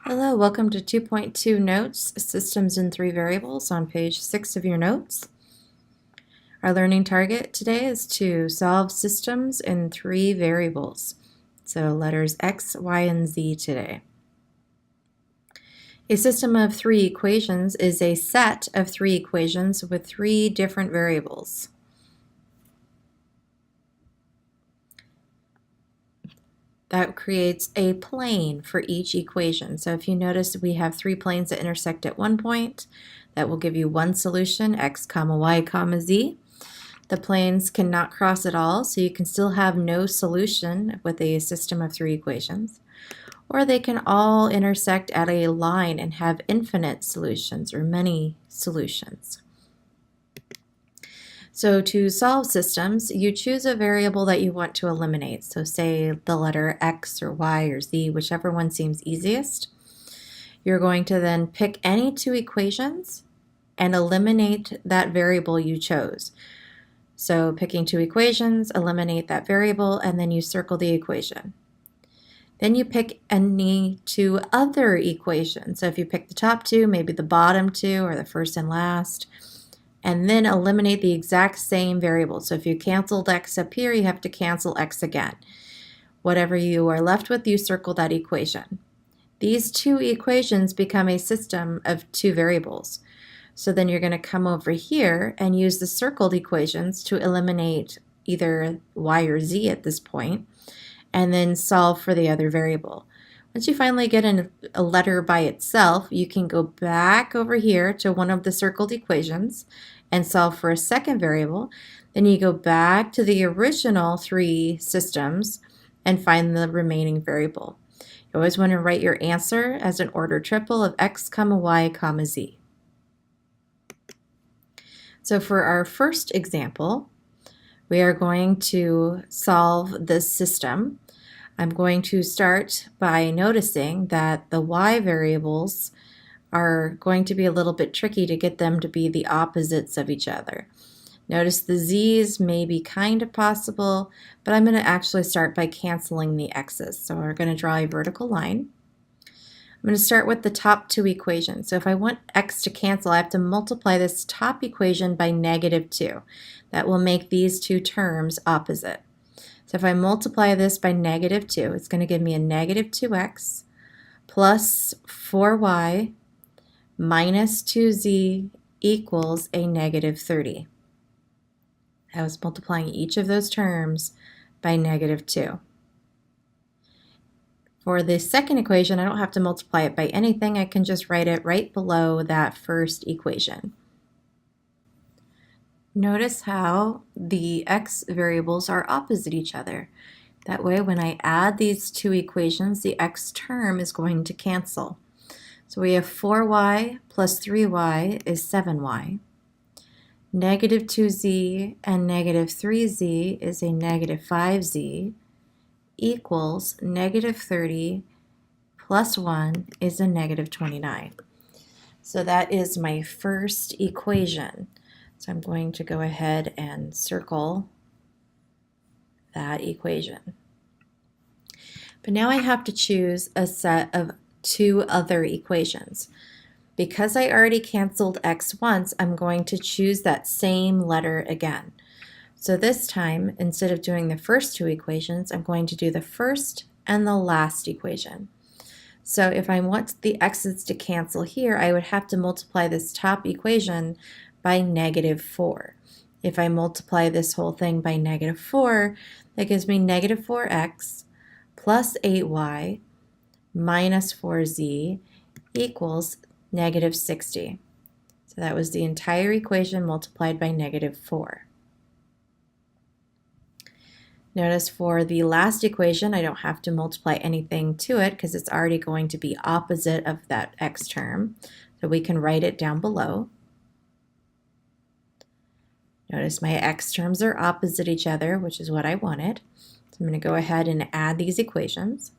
Hello, welcome to 2.2 Notes, Systems in 3 Variables on page 6 of your notes. Our learning target today is to solve systems in 3 variables. So letters X, Y, and Z today. A system of 3 equations is a set of 3 equations with 3 different variables. That creates a plane for each equation. So if you notice, we have 3 planes that intersect at one point. That will give you one solution, x comma y comma z. The planes cannot cross at all, so you can still have no solution with a system of 3 equations. Or they can all intersect at a line and have infinite solutions or many solutions. So to solve systems, you choose a variable that you want to eliminate. So say the letter X or Y or Z, whichever one seems easiest. You're going to then pick any 2 equations and eliminate that variable you chose. So picking 2 equations, eliminate that variable, and then you circle the equation. Then you pick any 2 other equations. So if you pick the top 2, maybe the bottom 2 or the first and last, and then eliminate the exact same variable. So if you canceled x up here, you have to cancel x again. Whatever you are left with, you circle that equation. These 2 equations become a system of 2 variables. So then you're going to come over here and use the circled equations to eliminate either y or z at this point, and then solve for the other variable. Once you finally get a letter by itself, you can go back over here to one of the circled equations and solve for a second variable. Then you go back to the original 3 systems and find the remaining variable. You always want to write your answer as an order triple of x comma y comma z. So for our first example, we are going to solve this system. I'm going to start by noticing that the y variables are going to be a little bit tricky to get them to be the opposites of each other. Notice the z's may be kind of possible, but I'm going to actually start by canceling the x's. So we're going to draw a vertical line. I'm going to start with the top 2 equations. So if I want x to cancel, I have to multiply this top equation by -2. That will make these 2 terms opposite. So if I multiply this by -2, it's going to give me a -2x plus 4y minus 2z equals a -30. I was multiplying each of those terms by -2. For the second equation, I don't have to multiply it by anything. I can just write it right below that first equation. Notice how the x variables are opposite each other. That way, when I add these 2 equations, the x term is going to cancel. So we have 4y plus 3y is 7y. -2z and -3z is a -5z equals -30 plus 1 is a -29. So that is my first equation. So I'm going to go ahead and circle that equation. But now I have to choose a set of 2 other equations. Because I already canceled x once, I'm going to choose that same letter again. So this time, instead of doing the first 2 equations, I'm going to do the first and the last equation. So if I want the x's to cancel here, I would have to multiply this top equation by -4. If I multiply this whole thing by -4, that gives me -4x plus 8y minus 4z equals -60. So that was the entire equation multiplied by -4. Notice for the last equation, I don't have to multiply anything to it because it's already going to be opposite of that x term. So we can write it down below. Notice my x terms are opposite each other, which is what I wanted. So I'm going to go ahead and add these equations.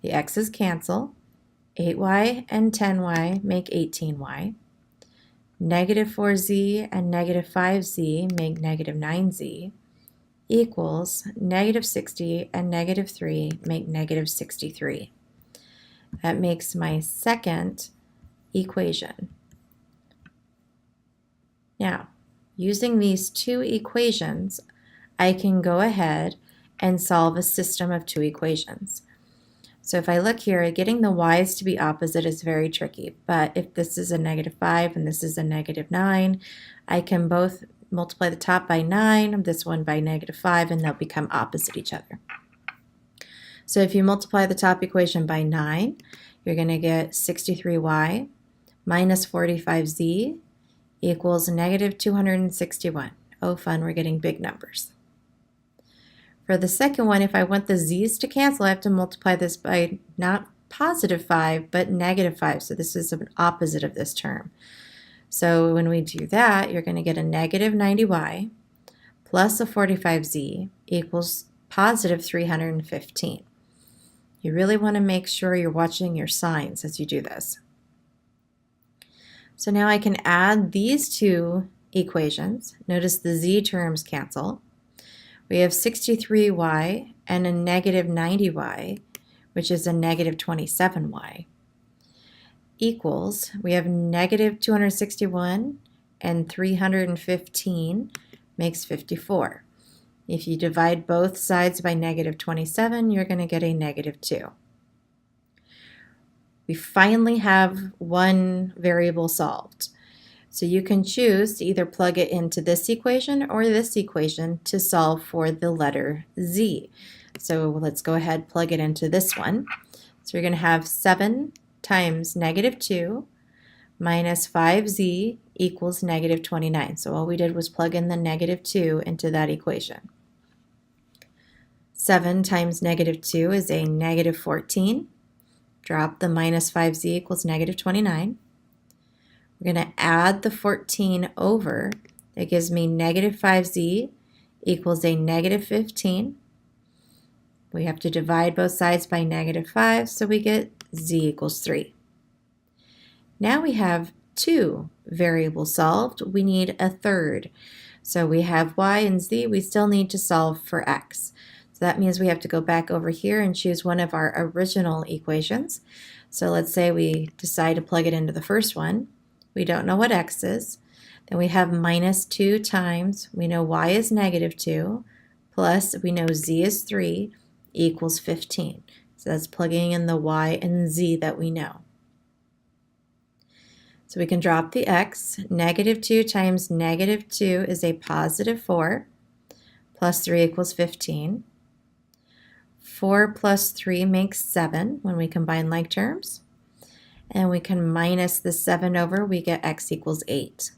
The x's cancel. 8y and 10y make 18y. -4z and -5z make -9z equals -60 and -3 make -63. That makes my second equation. Now, using these two equations, I can go ahead and solve a system of two equations. So if I look here, getting the y's to be opposite is very tricky, but if this is a -5 and this is a -9, I can both multiply the top by 9, this one by -5, and they'll become opposite each other. So if you multiply the top equation by 9, you're going to get 63y minus 45z equals -261. Oh, fun, we're getting big numbers. For the second one, if I want the z's to cancel, I have to multiply this by not +5, but -5. So this is an opposite of this term. So when we do that, you're going to get a -90y plus a 45z equals +315. You really want to make sure you're watching your signs as you do this. So now I can add these two equations. Notice the z terms cancel. We have 63y and a -90y, which is a -27y, equals, we have -261 and 315 makes 54. If you divide both sides by -27, you're going to get a -2. We finally have one variable solved. So you can choose to either plug it into this equation or this equation to solve for the letter z. So let's go ahead and plug it into this one. So you're going to have 7 times -2 minus 5z equals -29. So all we did was plug in the -2 into that equation. 7 times -2 is a -14. Drop the minus 5z equals -29. We're going to add the 14 over. That gives me -5z equals a -15. We have to divide both sides by -5, so we get z equals 3. Now we have two variables solved. We need a third. So we have y and z. We still need to solve for x. So that means we have to go back over here and choose one of our original equations. So let's say we decide to plug it into the first one. We don't know what x is. Then we have -2 times, we know y is -2, plus we know z is 3, equals 15. So that's plugging in the y and z that we know. So we can drop the x. -2 times -2 is a +4, plus 3 equals 15. 4 plus 3 makes 7 when we combine like terms. And we can minus the 7 over, we get x equals 8.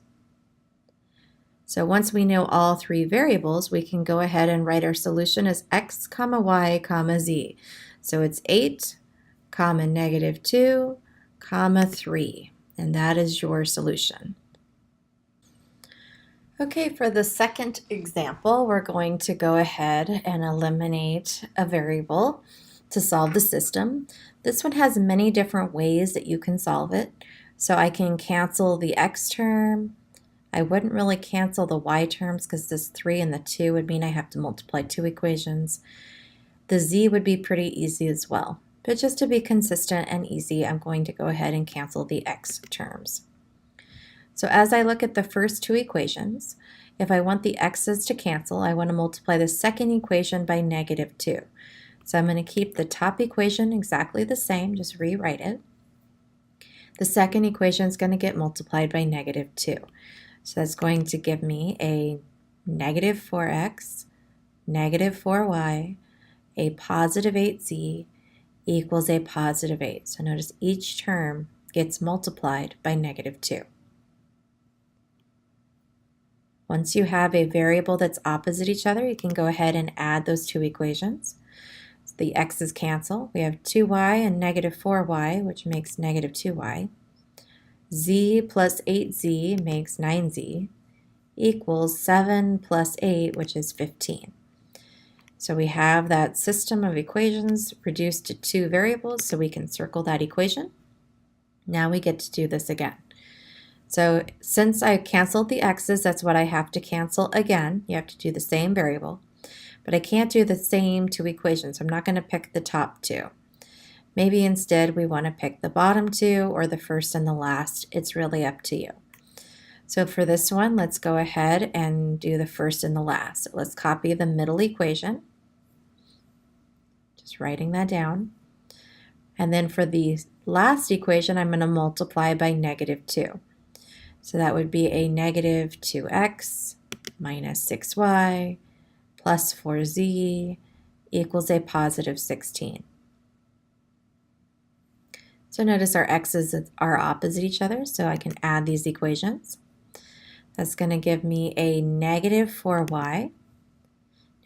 So once we know all three variables, we can go ahead and write our solution as x comma y comma z. So it's 8 comma -2 comma 3, and that is your solution. Okay, for the second example, we're going to go ahead and eliminate a variable to solve the system. This one has many different ways that you can solve it. So I can cancel the x term. I wouldn't really cancel the y terms because this 3 and the 2 would mean I have to multiply two equations. The z would be pretty easy as well. But just to be consistent and easy, I'm going to go ahead and cancel the x terms. So as I look at the first two equations, if I want the x's to cancel, I want to multiply the second equation by -2. So I'm going to keep the top equation exactly the same, just rewrite it. The second equation is going to get multiplied by -2. So that's going to give me a -4x, -4y, a +8z equals a +8. So notice each term gets multiplied by -2. Once you have a variable that's opposite each other, you can go ahead and add those two equations. So the x's cancel. We have 2y and -4y, which makes -2y. Z plus 8z makes 9z equals 7 plus 8, which is 15. So we have that system of equations reduced to two variables, so we can circle that equation. Now we get to do this again. So since I canceled the x's, that's what I have to cancel again. You have to do the same variable, but I can't do the same two equations. I'm not going to pick the top two. Maybe instead we want to pick the bottom two or the first and the last. It's really up to you. So for this one, let's go ahead and do the first and the last. So let's copy the middle equation. Just writing that down. And then for the last equation, I'm going to multiply by -2. So that would be a -2x minus 6y plus 4z equals a positive 16. So notice our x's are opposite each other, so I can add these equations. That's going to give me a -4y.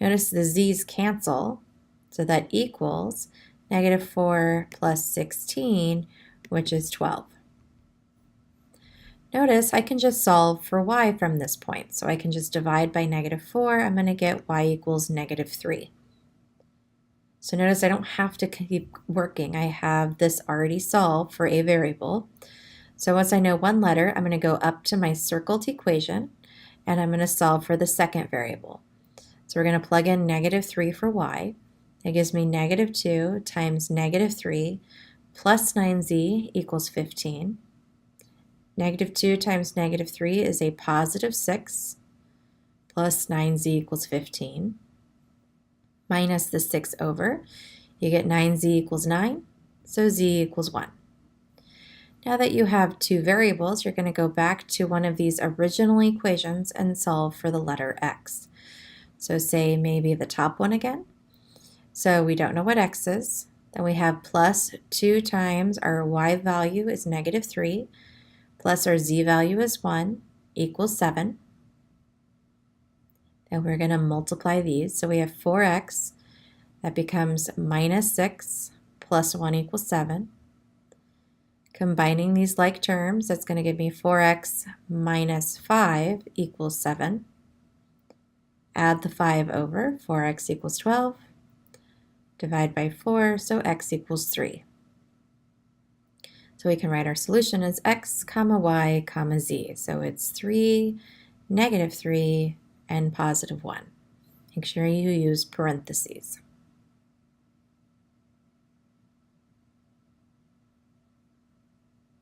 Notice the z's cancel, so that equals -4 plus 16, which is 12. Notice I can just solve for y from this point, so I can just divide by -4. I'm going to get y equals -3. So notice I don't have to keep working. I have this already solved for a variable. So once I know one letter, I'm going to go up to my circled equation, and I'm going to solve for the second variable. So we're going to plug in -3 for y. That gives me -2 times -3 plus 9z equals 15. -2 times -3 is a positive 6 plus 9z equals 15. Minus the 6 over, you get 9z equals 9, so z equals 1. Now that you have two variables, you're going to go back to one of these original equations and solve for the letter x. So say maybe the top one again. So we don't know what x is. Then we have plus 2 times our y value is -3, plus our z value is 1, equals 7. And we're going to multiply these. So we have 4x. That becomes -6 plus 1 equals 7. Combining these like terms, that's going to give me 4x minus 5 equals 7. Add the 5 over, 4x equals 12. Divide by 4, so x equals 3. So we can write our solution as x comma y comma z. So it's 3, -3, and +1. Make sure you use parentheses.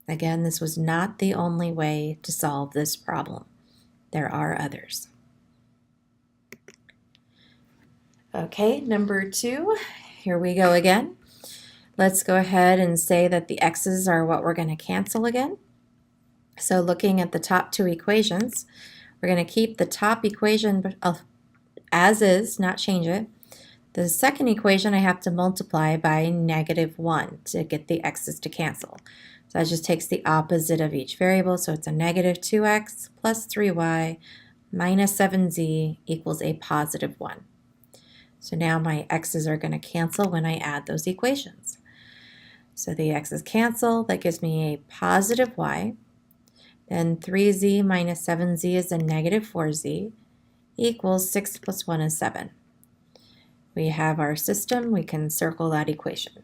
Again, this was not the only way to solve this problem. There are others. Okay, number 2, here we go again. Let's go ahead and say that the x's are what we're going to cancel again. So looking at the top two equations, we're going to keep the top equation as is, not change it. The second equation I have to multiply by -1 to get the x's to cancel. So that just takes the opposite of each variable, so it's a -2x plus 3y minus 7z equals a +1. So now my x's are going to cancel when I add those equations. So the x's cancel, that gives me a +y. Then 3z minus 7z is a -4z equals 6 plus 1 is 7. We have our system, we can circle that equation.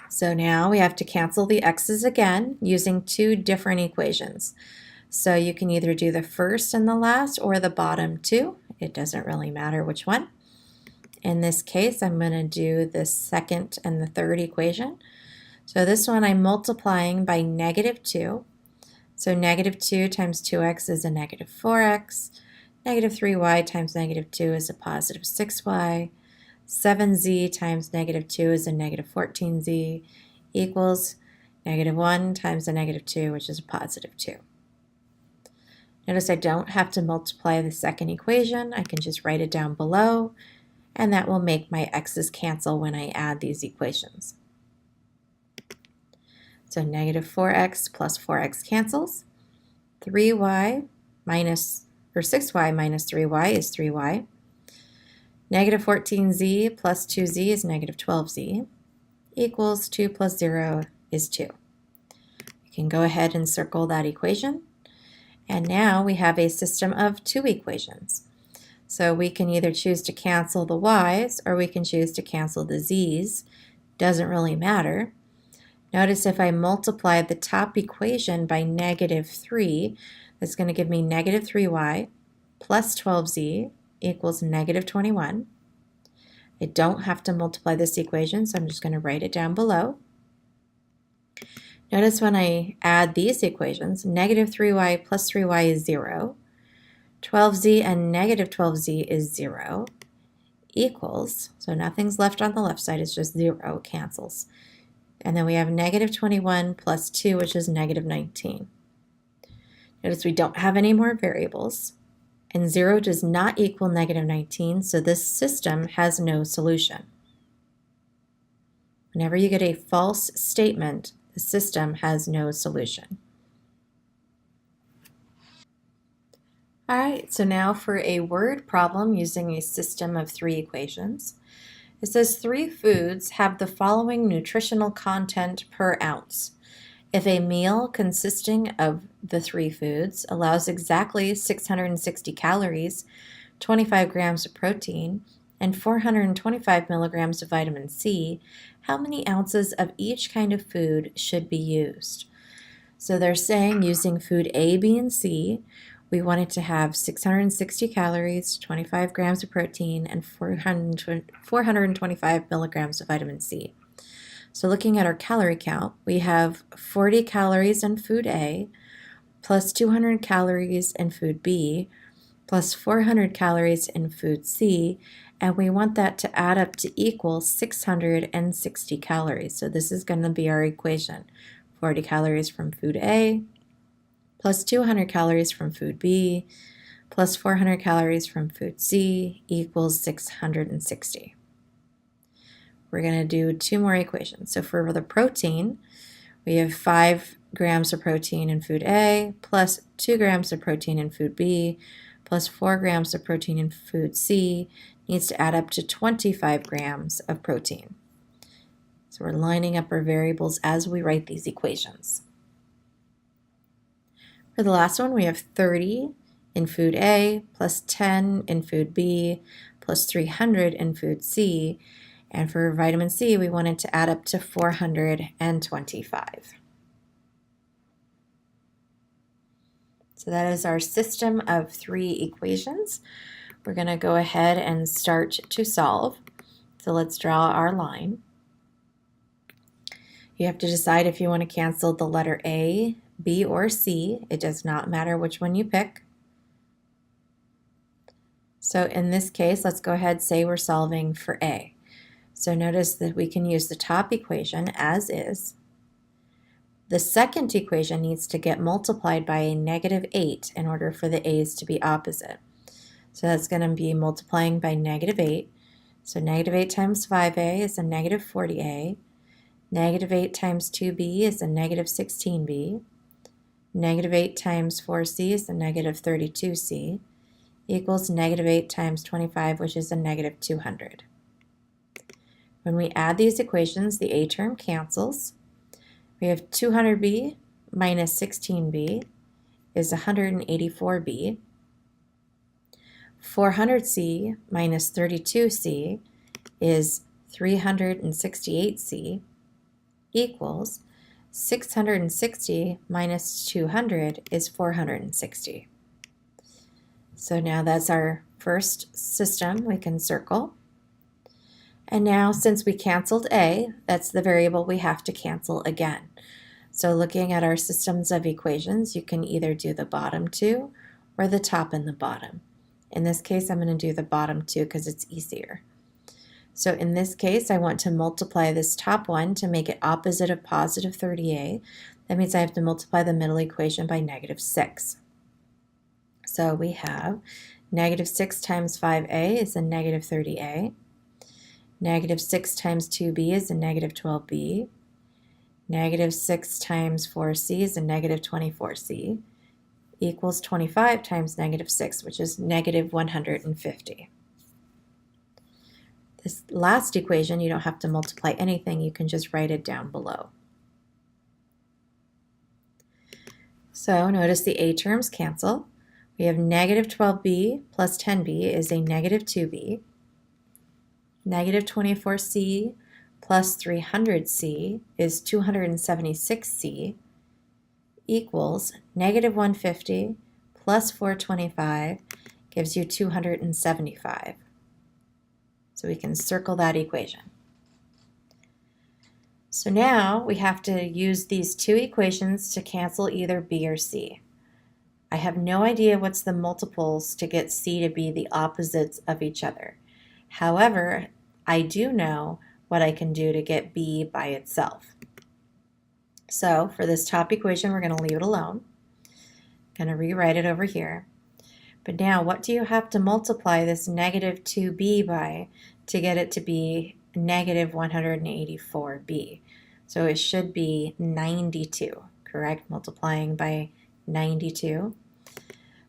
So now we have to cancel the x's again using two different equations. So you can either do the first and the last or the bottom two. It doesn't really matter which one. In this case, I'm going to do the second and the third equation. So this one I'm multiplying by -2. So -2 times 2x is a -4x. -3y times -2 is a +6y. 7z times -2 is a -14z equals -1 times a -2, which is a +2. Notice I don't have to multiply the second equation. I can just write it down below, and that will make my x's cancel when I add these equations. So -4x plus 4x cancels. 3y minus, or 6y minus 3y is 3y. -14z plus 2z is -12z equals 2 plus 0 is 2. You can go ahead and circle that equation. And now we have a system of two equations. So we can either choose to cancel the y's or we can choose to cancel the z's. Doesn't really matter. Notice if I multiply the top equation by -3, that's going to give me -3y plus 12z equals -21. I don't have to multiply this equation, so I'm just going to write it down below. Notice when I add these equations, negative 3y plus 3y is 0, 12z and negative 12z is 0, equals, so nothing's left on the left side, it's just 0, cancels. And then we have negative 21 plus 2, which is negative 19. Notice we don't have any more variables, and 0 does not equal negative 19, so this system has no solution. Whenever you get a false statement, the system has no solution. All right, so now for a word problem using a system of 3 equations. It says 3 foods have the following nutritional content per ounce. If a meal consisting of the 3 foods allows exactly 660 calories, 25 grams of protein, and 425 milligrams of vitamin C, how many ounces of each kind of food should be used? So they're saying using food A, B, and C, we want it to have 660 calories, 25 grams of protein, and 425 milligrams of vitamin C. So looking at our calorie count, we have 40 calories in food A, plus 200 calories in food B, plus 400 calories in food C, and we want that to add up to equal 660 calories. So this is going to be our equation. 40 calories from food A, plus 200 calories from food B, plus 400 calories from food C equals 660. We're going to do 2 more equations. So for the protein, we have 5 grams of protein in food A, plus 2 grams of protein in food B, plus 4 grams of protein in food C, needs to add up to 25 grams of protein. So we're lining up our variables as we write these equations. For the last one, we have 30 in food A, plus 10 in food B, plus 300 in food C, and for vitamin C, we wanted to add up to 425. So that is our system of 3 equations. We're going to go ahead and start to solve. So let's draw our line. You have to decide if you want to cancel the letter A, B, or C. It does not matter which one you pick. So in this case, let's go ahead and say we're solving for A. So notice that we can use the top equation as is. The second equation needs to get multiplied by a negative 8 in order for the a's to be opposite. So that's going to be multiplying by negative 8. So negative 8 times 5a is a negative 40a. Negative 8 times 2b is a negative 16b. Negative 8 times 4c is a negative 32c. Equals negative 8 times 25, which is a negative 200. When we add these equations, the a term cancels. We have 200b minus 16b is 184b. 400c minus 32c is 368c equals 660 minus 200 is 460. So now that's our first system we can circle. And now since we canceled A, that's the variable we have to cancel again. So looking at our systems of equations, you can either do the bottom 2 or the top and the bottom. In this case, I'm going to do the bottom 2 because it's easier. So in this case, I want to multiply this top one to make it opposite of positive 30a. That means I have to multiply the middle equation by negative 6. So we have negative 6 times 5a is a negative 30a. Negative 6 times 2b is a negative 12b. Negative 6 times 4c is a negative 24c. Equals 25 times negative 6, which is negative 150. This last equation, you don't have to multiply anything. You can just write it down below. So notice the a terms cancel. We have negative 12b plus 10b is a negative 2b. Negative 24c plus 300c is 276c equals negative 150 plus 425 gives you 275. So we can circle that equation. So now we have to use these two equations to cancel either B or C. I have no idea what's the multiples to get C to be the opposites of each other. However, I do know what I can do to get B by itself. So for this top equation, we're going to leave it alone. I'm going to rewrite it over here. But now what do you have to multiply this negative 2b by to get it to be negative 184b? So it should be 92, correct? Multiplying by 92.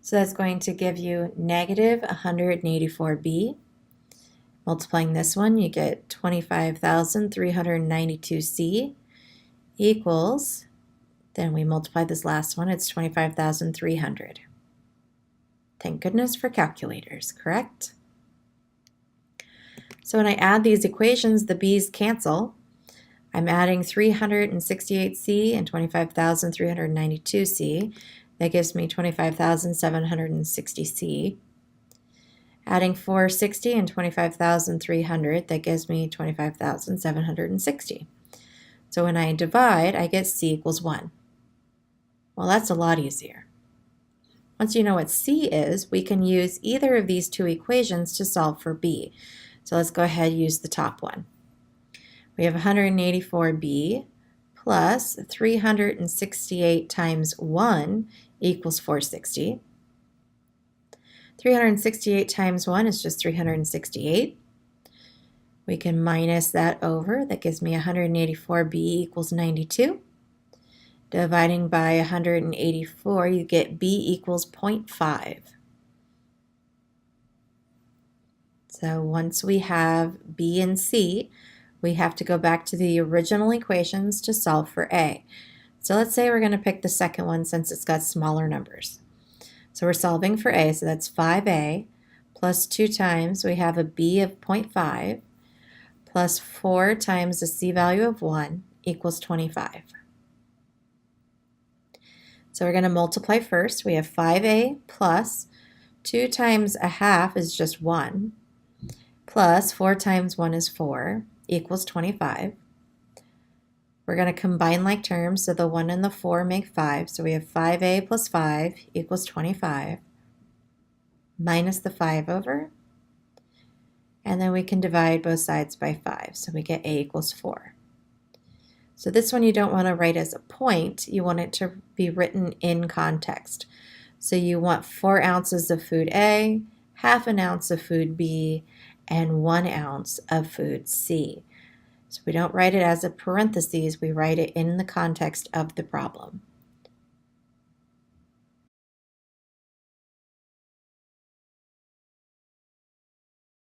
So that's going to give you negative 184b. Multiplying this one, you get 25,392c equals, then we multiply this last one, it's 25,300. Thank goodness for calculators, correct? So when I add these equations, the b's cancel. I'm adding 368c and 25,392c. That gives me 25,760c. Adding 460 and 25,300, that gives me 25,760. So when I divide, I get c equals 1. Well, that's a lot easier. Once you know what c is, we can use either of these two equations to solve for b. So let's go ahead and use the top one. We have 184b plus 368 times 1 equals 460. 368 times 1 is just 368. We can minus that over. That gives me 184b equals 92. Dividing by 184, you get b equals 0.5. So once we have b and c, we have to go back to the original equations to solve for a. So let's say we're going to pick the second one since it's got smaller numbers. So we're solving for a, so that's 5a plus 2 times, we have a b of 0.5 plus 4 times the c value of 1 equals 25. So we're going to multiply first. We have 5a plus 2 times a half is just 1 plus 4 times 1 is 4 equals 25. We're going to combine like terms, so the 1 and the 4 make 5. So we have 5a plus 5 equals 25 minus the 5 over. And then we can divide both sides by 5. So we get a equals 4. So this one you don't want to write as a point. You want it to be written in context. So you want 4 ounces of food A, half an ounce of food B, and 1 ounce of food C. So we don't write it as a parentheses, we write it in the context of the problem.